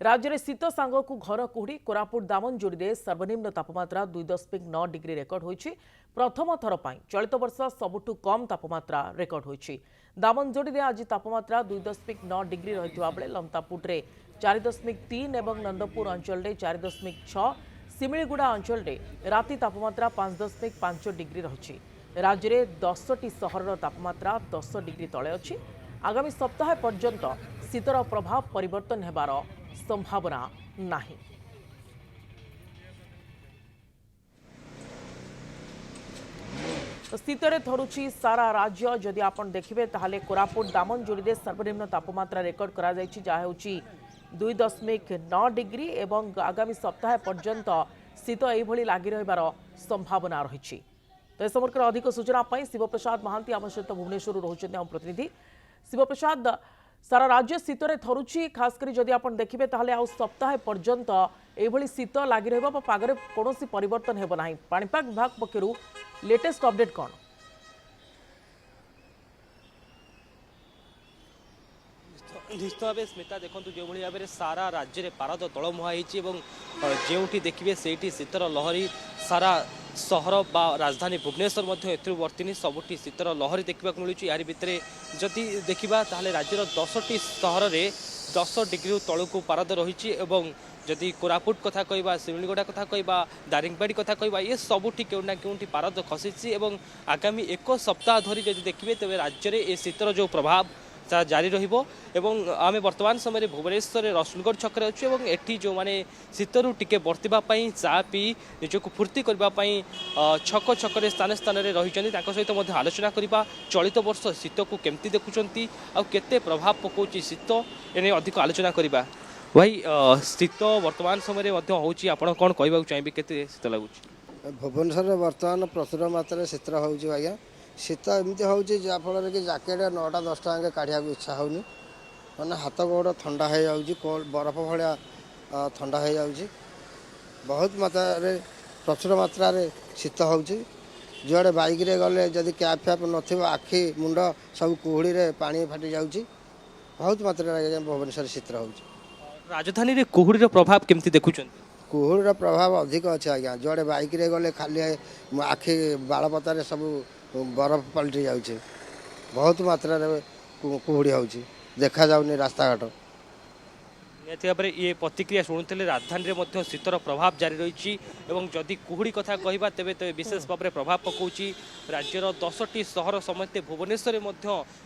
राज्य में शीत सांग को घर कुहुड़ी कोरापुट दामनजोड़ी में सर्वनिम्न तापमात्रा 2.9 डिग्री रेकर्ड होइछि। प्रथम थर पर चलित वर्ष सबुठु कम तापमात्रा रेकर्ड होइछि। दामनजोड़ी में आज तापमात्रा 2.9 डिग्री रहितबा बेले लमतापुटे 4.3 एवं नंदपुर अंचल 4.6, सिमिलीगुड़ा अंचल राति तापमात्रा 5.5 डिग्री रही। राज्य में 10टी सहर तापमात्रा 10 डिग्री तले अछि। आगामी सप्ताह पर्यंत शीतर प्रभाव परिवर्तन हेबार संभावना नाही। शीतरे थरुछि सारा राज्य। जदि आपण देखिबे ताहाले कोरापुट दामनजोड़ी में सर्वनिम्न तापमात्रा रेकर्ड करा जायछि जहा होछि 2.9 डिग्री एवं आगामी सप्ताह पर्यंत शीत एभली लागि रहिबार संभावना रही। तो ए संपर्क अधिक सूचना शिवप्रसाद महांती आम सहित भुवनेश्वर रोचते आम प्रतिनिधि। शिवप्रसाद, सारा राज्य शीतरे थरुछि, खास करी जदि आपण देखिबे ताहाले आउ सप्ताह पर्यंत एभली शीत लागि रहबा बा पागरे कोनोसी परिवर्तन हेबो नाही। पाणीपाग विभाग पक्षरु लेटेस्ट अपडेट कोन? निश्चित भाव स्मिता देखो जो भाव में सारा राज्य में पारद तलमुहा होटी देखिए से शीतर लहरी सारा सहर बा राजधानी भुवनेश्वर वर्तिनी सबुठी शीतर लहरी देखा मिलूँ। यार भितर जदि देखा ताहले राज्यर 10टी सहर में 10 डिग्री तलू पारद रही। जदि कोरापुट कथा कहवा, सिमिलीगुड़ा कथा कहवा, दारिंगबाड़ी कथा कहवा, ये सबुठी केउना केउंठी पारद खसी। आगामी एक सप्ताह धरी जदि देखिए तेज राज्य में ये शीतर जो प्रभाव जारी रहिबो। आम वर्तमान समय भुवनेश्वर रसुलगढ़ छकरे अच्छे एठी जो माने शीतरु टिके बर्तिबा पई चा पी निजको फूर्ति करबा पई छक छकरे स्थान स्थान रे रहिचंती। ताको सहित मध्य आलोचना करिबा चलित वर्ष शीत को केमती देखुचंती आ केते प्रभाव पकोची शीत एने अधिक आलोचना करिबा। भाई शीत वर्तमान समय मध्य होची, आपण कोन कहबा चाहिबे केते शीत लागुची? भुवनेश्वर वर्तमान प्रचुर मात्रा शीत होची आज्ञा। शीत एमती हो जहाँफल कि जैकेट 9टा 10टा आगे काढ़ा इच्छा होनी, मैंने हाथ गोड़ ठंडा हो जाऊँगी, बरफ भाया ठंडा हो जाऊँगी। बहुत मात्रा प्रचुर मात्रा शीत हो जुआड़े बाइक रे गले जदि कैप फैप न आखि मुंड सब कुहुड़ी रे पानी फाटी जाऊँगी। बहुत मात्रा भुवनेश्वर शीत हो। राजधानी रे कुहुड़ी प्रभाव केमती देखुछन? कुहुड़ी प्रभाव अधिक अच्छे आज्ञा। जुआड़े बाइक रे गले खाली आखि बालपतार सब बरफ पलटि जाऊँचे। बहुत मात्रा कुहुड़ी हो देखा जाऊनी रास्ता घाट। निहत भाव में ये प्रतिक्रिया शुणुते राजधानी में शीतर प्रभाव जारी रही। जदि कुहुड़ी कथा कहवा तेज विशेष भाव में प्रभाव पकाउछि। राज्यर 10टी सहर समेत भुवनेश्वर में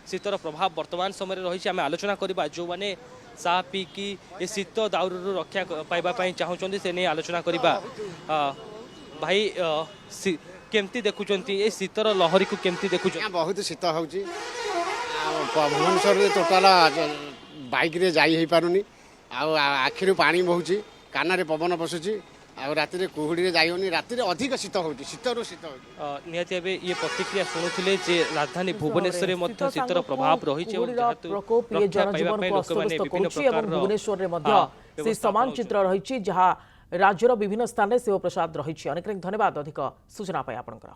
शीतर प्रभाव वर्तमान समय रही। आम आलोचना करवा जो मैंने चा पीकी ये शीत दाउरू रक्षा पाइबापी चाहूँगी से नहीं आलोचना करवा। भाई केमती देखुंत ये शीतर लहरी को केमती देखुं? बहुत शीत हो भुवनेश्वर टोटाल बाइक रे जाई हो पारुनी। आखिर पानी बहुची, कान रे पवन पशुची, राति रे कुहुड़ी रे जाई होनी। राति रे अधिक शीत होची, शीतर शीत होची। निहति भाव ये प्रतिक्रिया शुणुले जे राजधानी भुवनेश्वर में शीतर प्रभाव रही। भुवनेश्वर में समान चित्र रही जहाँ राज्यर विभिन्न स्थान में शिवप्रसाद रही। अनेक धन्यवाद अधिक सूचना पाई आपनकर।